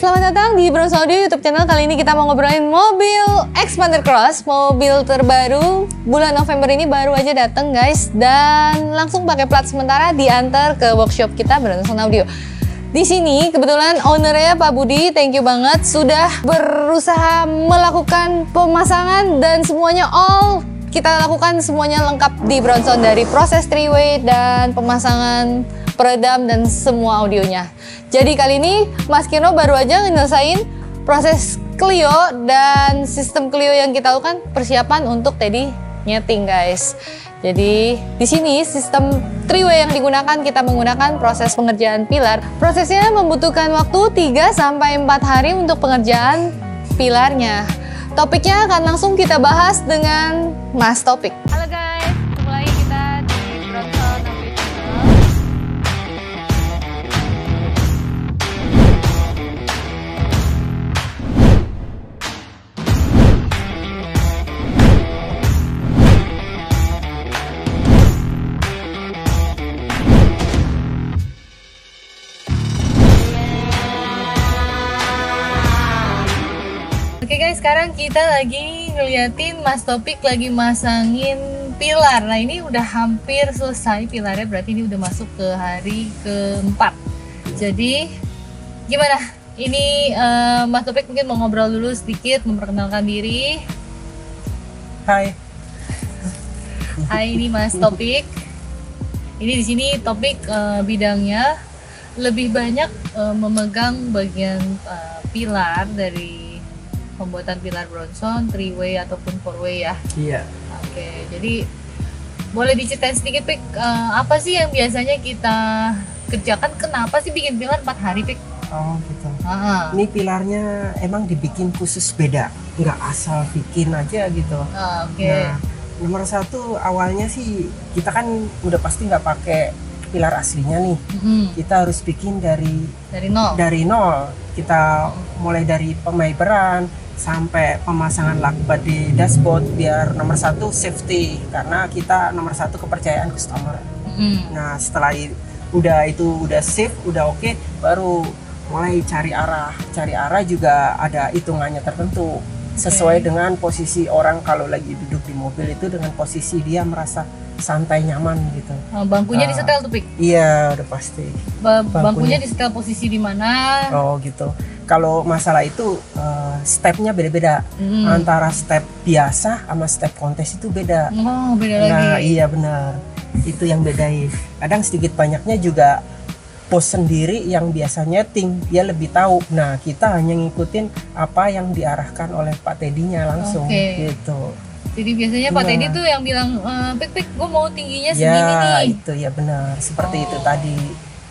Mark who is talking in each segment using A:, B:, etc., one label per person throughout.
A: Selamat datang di Bronson Audio YouTube channel. Kali ini kita mau ngobrolin mobil Xpander Cross, mobil terbaru bulan November ini baru aja datang guys, dan langsung pakai plat sementara diantar ke workshop kita Bronson Audio. Di sini kebetulan ownernya Pak Budi, thank you banget sudah berusaha melakukan pemasangan dan semuanya kita lakukan semuanya lengkap di Bronson, dari proses three-way dan pemasangan peredam dan semua audionya. Jadi kali ini Mas Kino baru aja nyelesain proses Clio dan sistem Clio yang kita lakukan persiapan untuk Teddy nyeting guys. Jadi di sini sistem three-way yang digunakan, kita menggunakan proses pengerjaan pilar. Prosesnya membutuhkan waktu 3 sampai 4 hari untuk pengerjaan pilarnya. Topiknya akan langsung kita bahas dengan Mas Topik. Halo guys, mulai kita di Bronson Audio Channel. Oke guys, sekarang kita lagi ngeliatin Mas Topik lagi masangin pilar. Nah ini udah hampir selesai pilarnya, berarti ini udah masuk ke hari keempat. Jadi gimana? Ini Mas Topik mungkin mau ngobrol dulu sedikit, memperkenalkan diri.
B: Hai.
A: Hai, ini Mas Topik. Ini di sini Topik bidangnya lebih banyak memegang bagian pilar dari pembuatan pilar Bronson, three-way ataupun four-way ya.
B: Iya.
A: Oke, jadi boleh diceritain sedikit Pik, apa sih yang biasanya kita kerjakan? Kenapa sih bikin pilar 4 hari Pik?
B: Oh gitu. Ini pilarnya emang dibikin khusus beda, nggak asal bikin aja gitu.
A: Oke.
B: Nah, nomor satu awalnya sih kita kan udah pasti nggak pakai pilar aslinya nih. Kita harus bikin dari nol. Dari nol. Kita mulai dari pemaperan sampai pemasangan lakbat di dashboard, biar nomor satu safety, karena kita nomor satu kepercayaan customer. Nah setelah udah safe, udah oke, baru mulai cari arah juga ada hitungannya tertentu sesuai dengan posisi orang. Kalau lagi duduk di mobil itu dengan posisi dia merasa santai, nyaman gitu.
A: Bangkunya disetel tuh Pik?
B: Iya udah pasti.
A: Bangkunya disetel posisi di mana?
B: Oh gitu. Kalau masalah itu stepnya beda-beda. Antara step biasa sama step kontes itu beda.
A: Oh beda lagi.
B: Nah iya benar. Itu yang bedain. Kadang sedikit banyaknya juga pos sendiri yang biasa nyeting dia lebih tahu. Nah kita hanya ngikutin apa yang diarahkan oleh Pak Teddy-nya langsung gitu.
A: Jadi biasanya Pak Teddy tuh yang bilang, Pik, gue mau tingginya segini nih.
B: Itu ya benar, seperti itu tadi.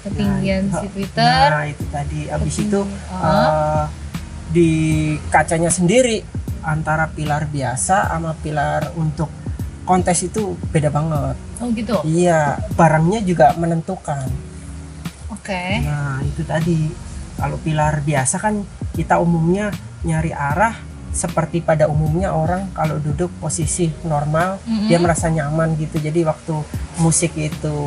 A: Ketinggian si Twitter.
B: Nah itu tadi, abis itu di kacanya sendiri antara pilar biasa sama pilar untuk kontes itu beda banget.
A: Oh gitu?
B: Iya, barangnya juga menentukan.
A: Oke.
B: Nah itu tadi, kalau pilar biasa kan kita umumnya nyari arah seperti pada umumnya orang kalau duduk posisi normal, dia merasa nyaman gitu. Jadi waktu musik itu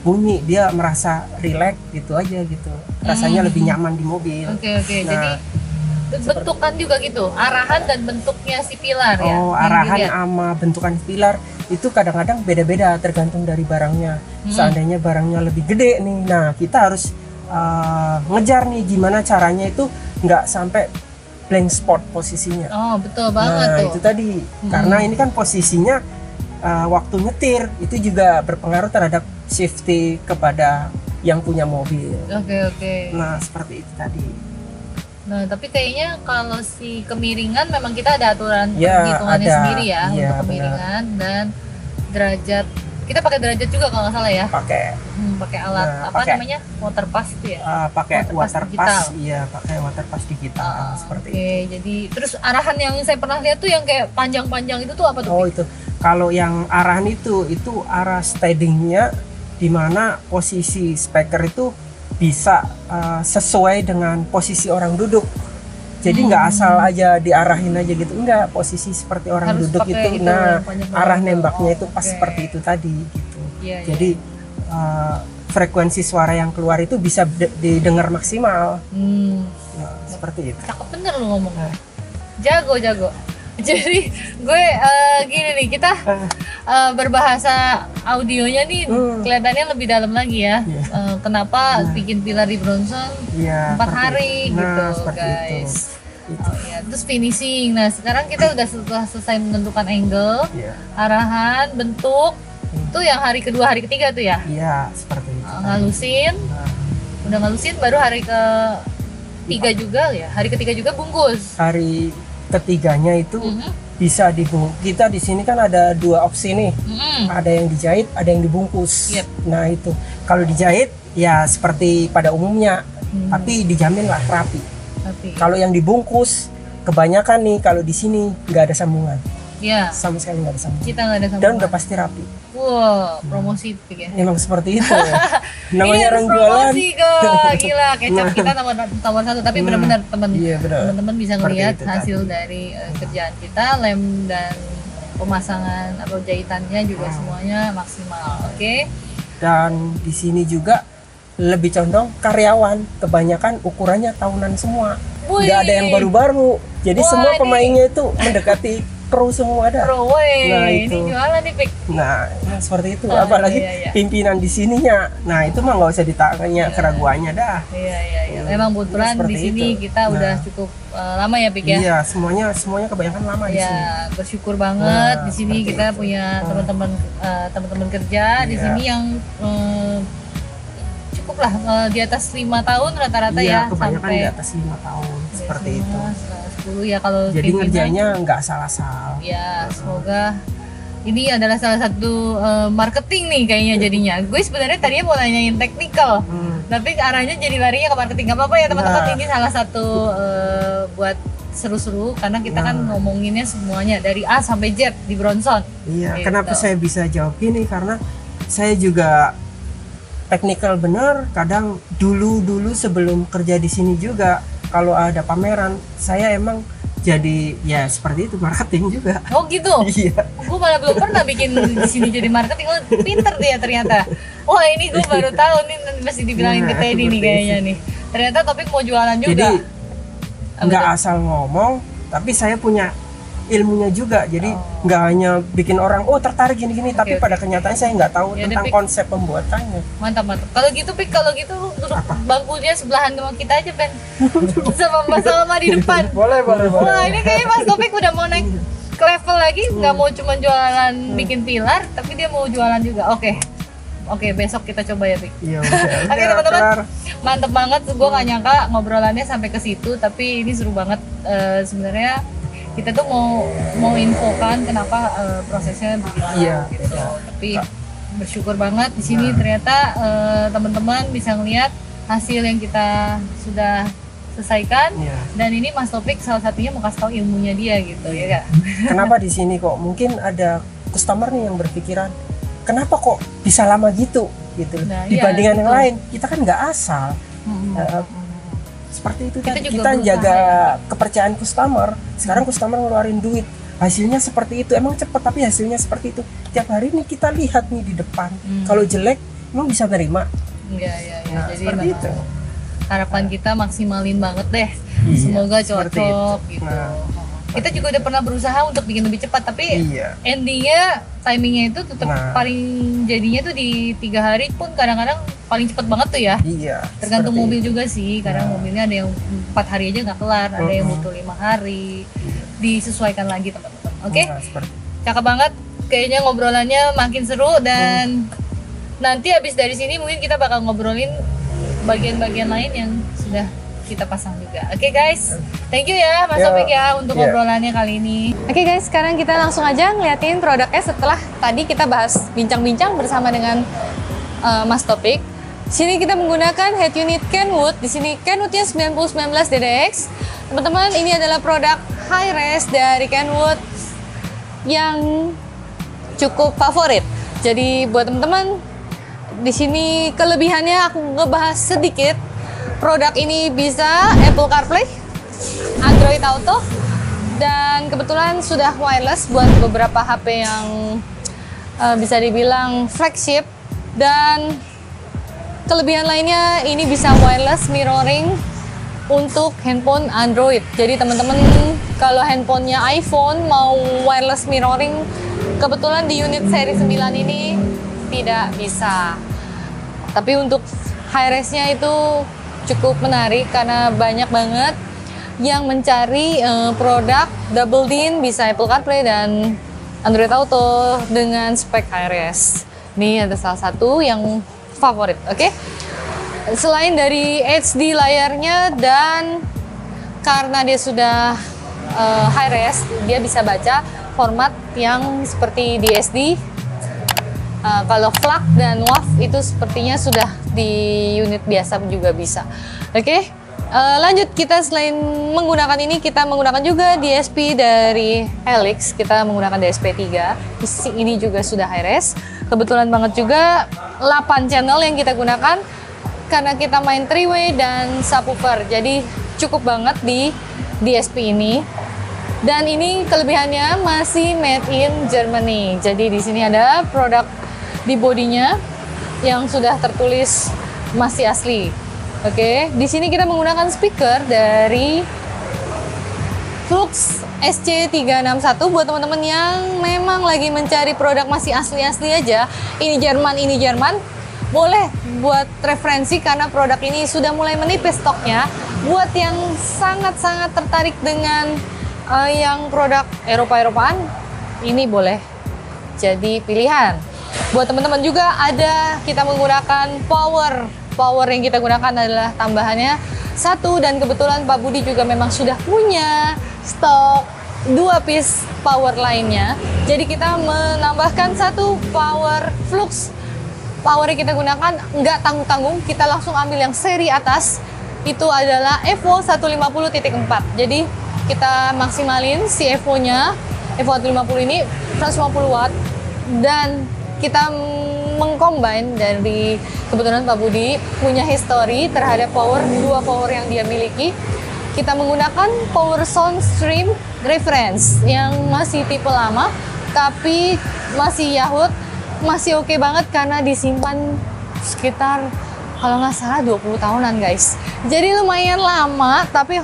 B: bunyi dia merasa rileks gitu aja gitu. Rasanya lebih nyaman di mobil.
A: Oke. Nah, jadi bentukan juga gitu, arahan dan bentuknya si pilar ya.
B: Oh, arahan sama bentukan pilar itu kadang-kadang beda-beda tergantung dari barangnya. Seandainya barangnya lebih gede nih, nah kita harus ngejar nih gimana caranya itu nggak sampai blank spot posisinya.
A: Oh betul banget
B: nah,
A: tuh.
B: itu tadi karena ini kan posisinya waktu nyetir itu juga berpengaruh terhadap safety kepada yang punya mobil.
A: Oke.
B: Nah seperti itu tadi.
A: Nah tapi kayaknya kalau si kemiringan memang kita ada aturan perhitungannya sendiri ya, untuk kemiringan dan derajat. Kita pakai derajat juga kalau nggak salah ya. Pakai alat namanya water pass itu ya.
B: Pakai water pass, iya pakai water pass digital seperti itu.
A: Jadi terus arahan yang saya pernah lihat tuh yang kayak panjang-panjang itu tuh apa tuh?
B: Oh itu, kalau yang arahan itu arah steadingnya, di mana posisi speaker itu bisa sesuai dengan posisi orang duduk. Jadi nggak asal aja diarahin aja gitu, enggak, posisi seperti orang harus duduk itu. Nah arah nembaknya itu pas seperti itu tadi gitu. Jadi frekuensi suara yang keluar itu bisa didengar maksimal. Nah, seperti itu.
A: Cakep bener lu ngomongnya. Jago. Jadi gue gini nih, kita berbahasa audionya nih kelihatannya lebih dalam lagi ya. Kenapa bikin pilar di Bronson 4 hari gitu guys. Oh, ya. Terus finishing. Nah sekarang kita udah selesai menentukan angle, arahan, bentuk. Itu yang hari kedua, hari ketiga tuh ya?
B: Iya, seperti itu.
A: Ngalusin, udah ngalusin, baru hari ketiga juga ya. Hari ketiga juga bungkus.
B: Hari ketiganya itu bisa dibungkus. Kita di sini kan ada 2 opsi nih. Ada yang dijahit, ada yang dibungkus. Nah itu, kalau dijahit ya seperti pada umumnya, tapi dijamin lah rapi. Kalau yang dibungkus, kebanyakan nih kalau di sini nggak ada sambungan. Sama sekali nggak ada sambungan.
A: Kita nggak ada sambungan.
B: Dan udah pasti rapi.
A: Wow, promosi ya.
B: Emang seperti itu ya. Namanya orang jualan.
A: Promosi gila, kecap kita nomor 1, tapi benar-benar teman-teman bisa ngelihat hasil dari kerjaan kita, lem dan pemasangan atau jahitannya juga semuanya maksimal. Oke. Dan
B: di sini juga lebih condong karyawan, kebanyakan ukurannya tahunan semua. Nggak ada yang baru-baru. Jadi semua pemainnya itu mendekati pro semua ada.
A: Nah itu. Ini jualan nih Pik.
B: Nah seperti itu. Apalagi pimpinan di sininya. Nah itu mah nggak usah ditanya keraguannya dah. Iya.
A: Memang kebetulan di sini kita udah cukup lama ya Pik ya.
B: Iya semuanya kebanyakan lama di sini.
A: Bersyukur banget di sini kita punya teman-teman kerja di sini yang cukup lah di atas 5 tahun rata-rata ya.
B: Kebanyakan di atas 5 tahun seperti itu.
A: 10 ya kalau
B: jadi ngerjainnya nggak salah-salah.
A: Ya semoga ini adalah salah satu marketing nih kayaknya jadinya. Gue sebenarnya tadinya mau nanyain technical, tapi arahnya jadi larinya ke marketing. Gak apa-apa ya teman-teman, ini salah satu buat seru-seru karena kita kan ngomonginnya semuanya dari A sampai Z di Bronson. Iya.
B: Gitu. Kenapa saya bisa jawab gini? Karena saya juga technical bener. Kadang dulu sebelum kerja di sini juga, kalau ada pameran, saya emang jadi ya seperti itu, marketing juga. Oh gitu? Iya.
A: Gue malah belum pernah bikin di sini jadi marketing. Oh pinter dia ternyata. Wah ini gue baru tahu nih, masih dibilangin ke Teddy nih kayaknya nih. Ternyata Topik mau jualan juga.
B: Jadi nggak asal ngomong, tapi saya punya ilmunya juga. Jadi nggak hanya bikin orang tertarik gini-gini, tapi pada kenyataannya saya nggak tahu tentang konsep pembuatannya.
A: Mantap. Kalau gitu Pik, duduk bangkunya sebelahan sama kita aja Ben. Sama Mas Salma di depan.
B: Boleh.
A: Wah ini kayaknya Mas Topik udah mau naik ke level lagi, nggak mau cuma jualan bikin pilar, tapi dia mau jualan juga. Oke, besok kita coba ya Pik.
B: Iya.
A: Oke teman-teman, mantep banget. Gue nggak nyangka ngobrolannya sampai ke situ, tapi ini seru banget sebenarnya. Kita tuh mau infokan kenapa prosesnya begini gitu. Tapi bersyukur banget di sini ternyata teman-teman bisa ngelihat hasil yang kita sudah selesaikan. Dan ini Mas Topik salah satunya mau kasih tahu ilmunya dia gitu ya Kak.
B: Kenapa di sini kok mungkin ada customer nih yang berpikiran kenapa kok bisa lama gitu dibandingkan yang lain. Kita kan nggak asal. Seperti itu kita jaga kepercayaan customer. Sekarang customer ngeluarin duit, hasilnya seperti itu. Emang cepat tapi hasilnya seperti itu. Tiap hari nih kita lihat nih di depan. Kalau jelek emang bisa nerima.
A: Iya.
B: Nah,
A: jadi
B: seperti itu.
A: Harapan kita maksimalin banget deh. Semoga cocok gitu. Kita juga udah pernah berusaha untuk bikin lebih cepat, tapi endingnya timingnya itu tetap paling jadinya tuh di 3 hari pun kadang-kadang paling cepat banget tuh ya. Tergantung mobil juga sih. Kadang mobilnya ada yang 4 hari aja nggak kelar, ada yang butuh 5 hari. Disesuaikan lagi teman-teman. Oke? Cakep banget. Kayaknya ngobrolannya makin seru dan nanti habis dari sini mungkin kita bakal ngobrolin bagian-bagian lain yang sudah kita pasang juga. Oke guys, thank you ya Mas Topik ya untuk ngobrolannya kali ini. Oke guys, sekarang kita langsung aja ngeliatin produknya setelah tadi kita bahas bincang-bincang bersama dengan Mas Topik. Sini kita menggunakan head unit Kenwood. Di sini Kenwoodnya 9019 DDX. Teman-teman, ini adalah produk high res dari Kenwood yang cukup favorit. Jadi buat teman-teman di sini kelebihannya aku ngebahas sedikit. Produk ini bisa Apple CarPlay, Android Auto, dan kebetulan sudah wireless buat beberapa HP yang bisa dibilang flagship. Dan kelebihan lainnya ini bisa wireless mirroring untuk handphone Android. Jadi teman-teman kalau handphonenya iPhone mau wireless mirroring, kebetulan di unit seri 9 ini tidak bisa. Tapi untuk high-res-nya itu cukup menarik karena banyak banget yang mencari produk double DIN, bisa Apple CarPlay dan Android Auto dengan spek high-res. Ini ada salah satu yang favorit, oke? Selain dari HD layarnya dan karena dia sudah high res, dia bisa baca format yang seperti DSD. Kalau FLAC dan WAV itu sepertinya sudah di unit biasa juga bisa. Oke, lanjut kita selain menggunakan ini, kita menggunakan juga DSP dari Helix. Kita menggunakan DSP 3. Ini juga sudah high res. Kebetulan banget juga 8 channel yang kita gunakan karena kita main 3-way dan subwoofer, jadi cukup banget di DSP ini. Dan ini kelebihannya masih made in Germany. Jadi di sini ada produk di bodinya yang sudah tertulis masih asli. Oke, di sini kita menggunakan speaker dari Flux SC361 buat teman-teman yang memang lagi mencari produk masih asli-asli aja. Ini Jerman. Boleh buat referensi karena produk ini sudah mulai menipis stoknya. Buat yang sangat-sangat tertarik dengan yang produk Eropa-Eropaan, ini boleh jadi pilihan. Buat teman-teman juga ada, kita menggunakan power yang kita gunakan adalah tambahannya 1, dan kebetulan Pak Budi juga memang sudah punya stok 2 piece power lainnya. Jadi kita menambahkan 1 power Flux. Power yang kita gunakan nggak tanggung-tanggung, kita langsung ambil yang seri atas, itu adalah Evo 150.4. Jadi kita maksimalin si Evo-nya, Evo 150 ini 150 watt, dan kita mengcombine dari, kebetulan Pak Budi punya history terhadap dua power yang dia miliki. Kita menggunakan power Soundstream reference yang masih tipe lama, tapi masih Yahoo, masih oke banget karena disimpan sekitar kalau nggak salah 20 tahunan guys. Jadi lumayan lama, tapi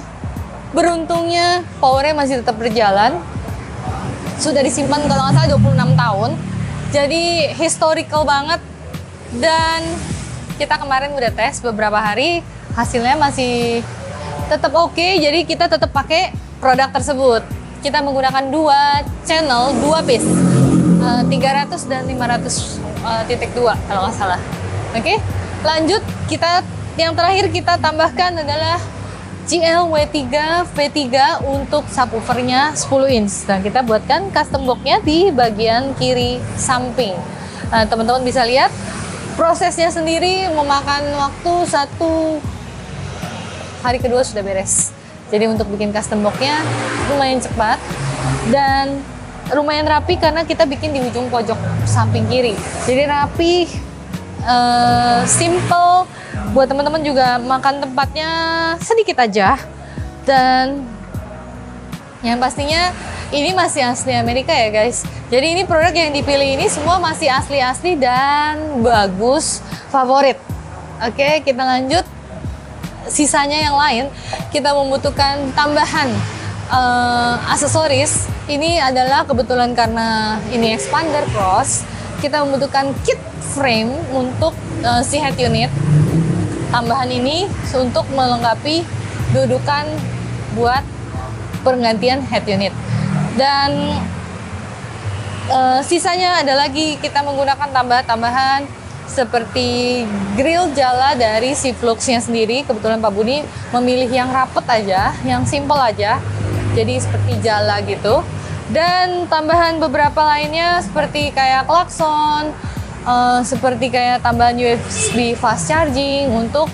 A: beruntungnya powernya masih tetap berjalan. Sudah disimpan kalau nggak salah 26 tahun. Jadi historical banget. Dan kita kemarin udah tes beberapa hari, hasilnya masih tetap oke. Jadi kita tetap pakai produk tersebut. Kita menggunakan 2 channel, 2 piece. 300 dan 500.2 kalau nggak salah. Oke, lanjut kita yang terakhir kita tambahkan adalah GL-W3 V3 untuk subwoofernya 10 inch. Dan kita buatkan custom box-nya di bagian kiri samping. Teman-teman bisa lihat prosesnya sendiri memakan waktu 1 hari kedua sudah beres. Jadi untuk bikin custom box-nya lumayan cepat dan lumayan rapi karena kita bikin di ujung pojok samping kiri. Jadi rapi, simple. Buat teman-teman juga makan tempatnya sedikit aja. Dan yang pastinya ini masih asli Amerika ya guys. Jadi ini produk yang dipilih ini semua masih asli-asli dan bagus, favorit. Oke, kita lanjut. Sisanya yang lain kita membutuhkan tambahan aksesoris. Ini adalah kebetulan karena ini expander cross, kita membutuhkan kit frame untuk si head unit. Tambahan ini untuk melengkapi dudukan buat penggantian head unit. Dan sisanya ada lagi kita menggunakan tambahan seperti grill jala dari si Fluxnya sendiri. Kebetulan Pak Budi memilih yang rapet aja, yang simple aja, jadi seperti jala gitu. Dan tambahan beberapa lainnya seperti kayak klakson, seperti kayak tambahan USB fast charging untuk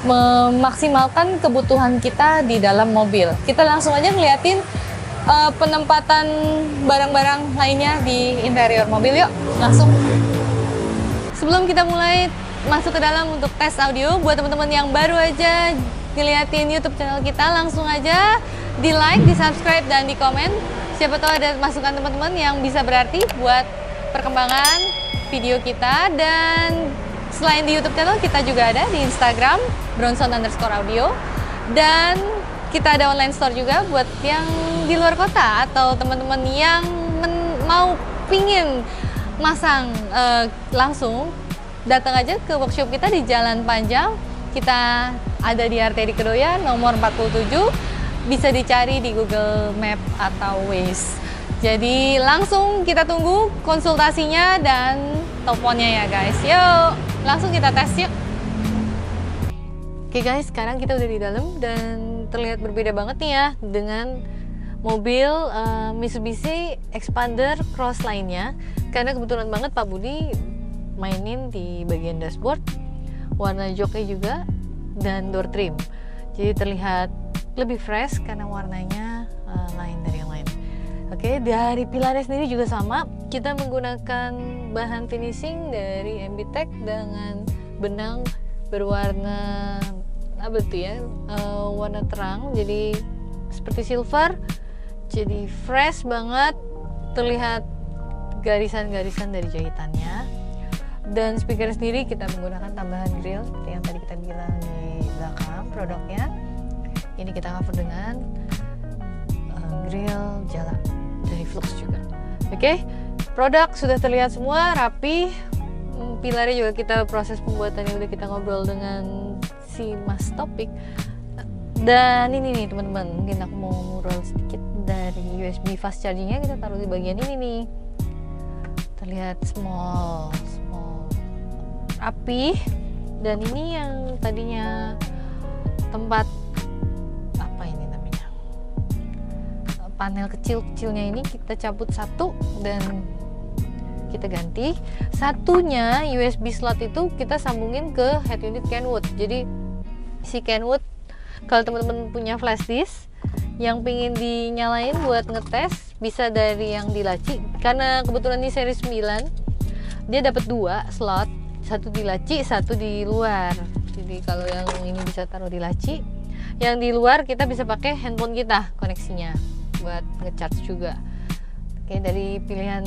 A: memaksimalkan kebutuhan kita di dalam mobil. Kita langsung aja ngeliatin penempatan barang-barang lainnya di interior mobil. Yuk, langsung. Sebelum kita mulai masuk ke dalam untuk tes audio, buat teman-teman yang baru aja ngeliatin YouTube channel kita, langsung aja di like, di subscribe, dan di komen. Siapa tahu ada masukan teman-teman yang bisa berarti buat perkembangan video kita. Dan selain di YouTube channel, kita juga ada di Instagram Bronson_audio. Dan kita ada online store juga buat yang di luar kota atau teman-teman yang mau pingin masang langsung, datang aja ke workshop kita di Jalan Panjang. Kita ada di Arteri Kedoya nomor 47, bisa dicari di Google Map atau Waze. Jadi langsung kita tunggu konsultasinya dan teleponnya ya guys. Yuk, langsung kita tes yuk. Oke guys, sekarang kita udah di dalam dan terlihat berbeda banget nih ya dengan mobil Mitsubishi Expander Cross lainnya. Karena kebetulan banget Pak Budi mainin di bagian dashboard, warna joknya juga, dan door trim. Jadi terlihat lebih fresh karena warnanya lain dari yang lain. Oke, dari pilarnya sendiri juga sama. Kita menggunakan bahan finishing dari MBTech dengan benang berwarna apa tuh ya, warna terang, jadi seperti silver. Jadi fresh banget, terlihat garisan-garisan dari jahitannya. Dan speaker sendiri kita menggunakan tambahan grill seperti yang tadi kita bilang di belakang produknya. Ini kita cover dengan grill jala dari Flux juga. Oke, produk sudah terlihat semua rapi. Pilarnya juga kita proses pembuatannya udah kita ngobrol dengan si Mas Topik. Dan ini nih teman-teman, mungkin aku mau ngobrol sedikit dari USB fast chargingnya. Kita taruh di bagian ini nih. Terlihat small rapi. Dan ini yang tadinya tempat panel kecil-kecilnya ini kita cabut satu dan kita ganti. Satunya USB slot itu kita sambungin ke head unit Kenwood. Jadi si Kenwood, kalau teman-teman punya flash disk yang pingin dinyalain buat ngetes, bisa dari yang di laci. Karena kebetulan di seri 9 dia dapat 2 slot, satu di laci, satu di luar. Jadi kalau yang ini bisa taruh di laci, yang di luar kita bisa pakai handphone kita koneksinya buat ngecharge juga. Oke, dari pilihan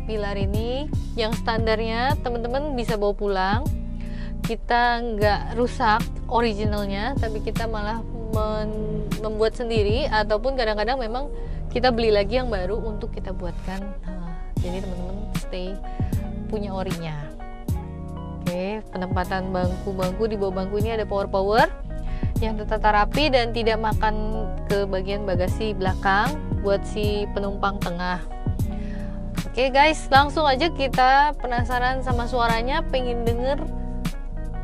A: pilar ini yang standarnya teman-teman bisa bawa pulang. Kita nggak rusak originalnya, tapi kita malah membuat sendiri, ataupun kadang-kadang memang kita beli lagi yang baru untuk kita buatkan. Jadi teman-teman stay punya orinya. Oke, penempatan bangku-bangku, di bawah bangku ini ada power yang tertata rapi dan tidak makan ke bagian bagasi belakang buat si penumpang tengah. Oke guys, langsung aja, kita penasaran sama suaranya, pengen denger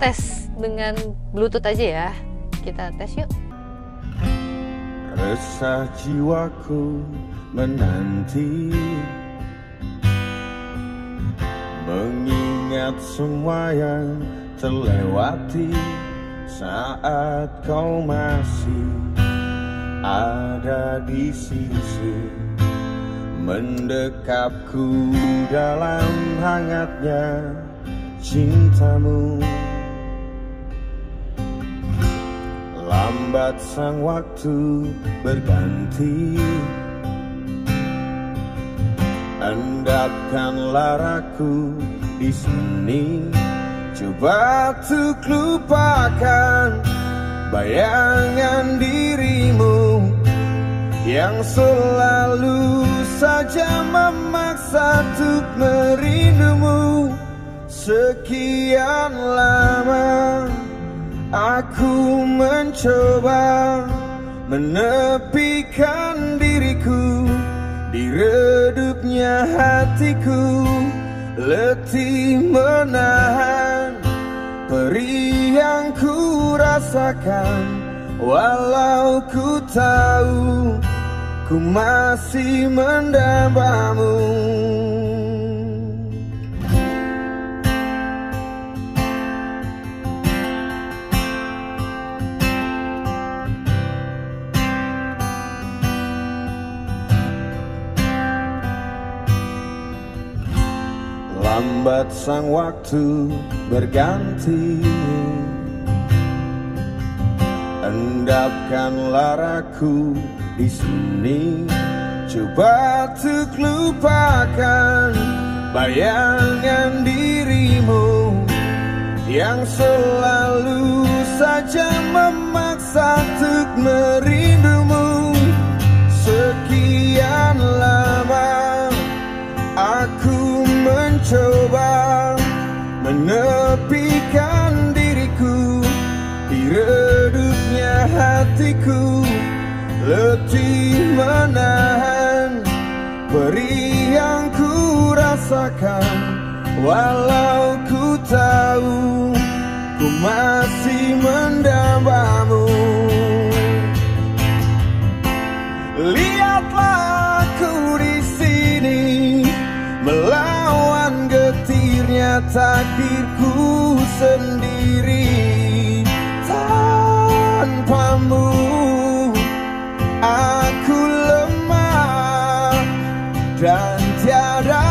A: tes dengan Bluetooth aja ya. Kita tes yuk.
C: Resah jiwaku menanti, mengingat semua yang terlewati saat kau masih ada di sisi, mendekapku dalam hangatnya cintamu. Lambat sang waktu berganti, endapkanlah aku di sini. Coba untuk lupakan bayangan dirimu yang selalu saja memaksa untuk merindumu. Sekian lama aku mencoba menepikan diriku di redupnya hatiku, letih menahan perih yang ku rasakan. Walau ku tahu ku masih mendambamu. Lambat sang waktu berganti, endapkanlah aku di sini. Coba untuk lupakan bayangan dirimu yang selalu saja memaksa untuk merindumu. Sekian lama aku mencoba menepikan diriku di redupnya hatiku, letih menahan perih yang ku rasakan. Walau ku tahu ku masih mendambamu. Lihatlah aku di sini melawan getirnya takdirku sendiri. Tanpamu aku lemah dan tiada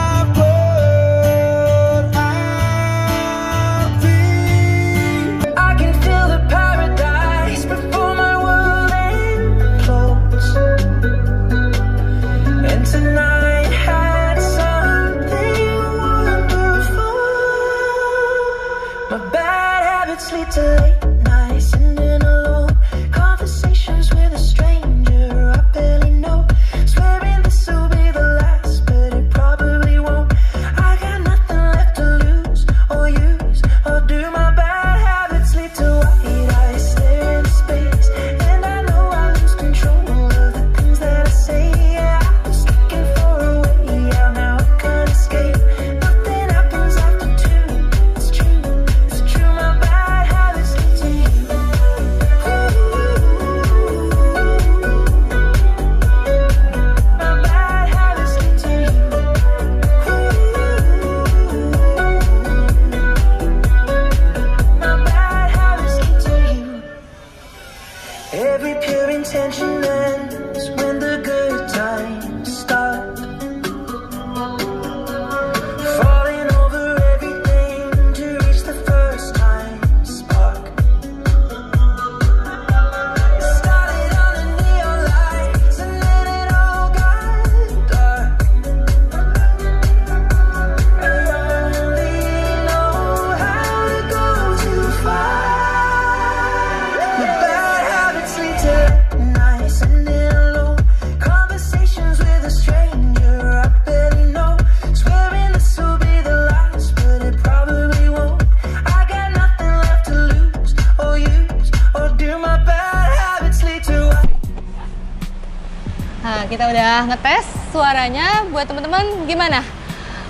A: kita udah ngetes suaranya. Buat teman-teman gimana?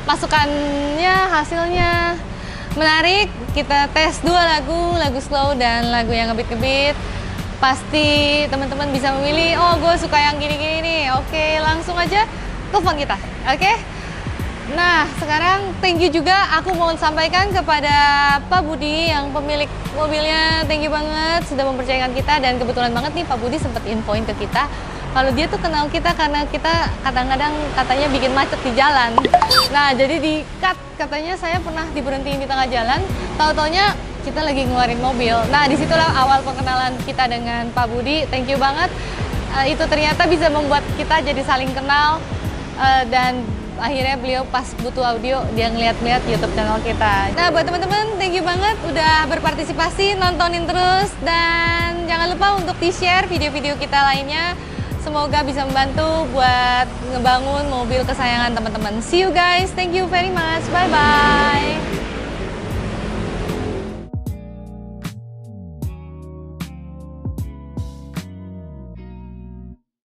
A: Masukannya, hasilnya menarik. Kita tes 2 lagu, lagu slow dan lagu yang ngebeat-ngebeat. Pasti teman-teman bisa memilih, oh gue suka yang gini-gini nih. Oke, langsung aja telepon kita. Oke? Nah, sekarang thank you juga aku mau sampaikan kepada Pak Budi yang pemilik mobilnya. Thank you banget sudah mempercayakan kita, dan kebetulan banget nih Pak Budi sempat infoin ke kita kalau dia tuh kenal kita karena kita kadang-kadang katanya bikin macet di jalan. Nah, jadi di cut katanya saya pernah diberhentiin di tengah jalan, tahu-taunya kita lagi ngeluarin mobil. Nah, disitulah awal pengenalan kita dengan Pak Budi. Thank you banget. Itu ternyata bisa membuat kita jadi saling kenal, dan akhirnya beliau pas butuh audio dia ngeliat-ngeliat YouTube channel kita. Nah, buat teman-teman thank you banget udah berpartisipasi, nontonin terus, dan jangan lupa untuk di-share video-video kita lainnya. Semoga bisa membantu buat ngebangun mobil kesayangan teman-teman. See you guys, thank you very much, bye-bye.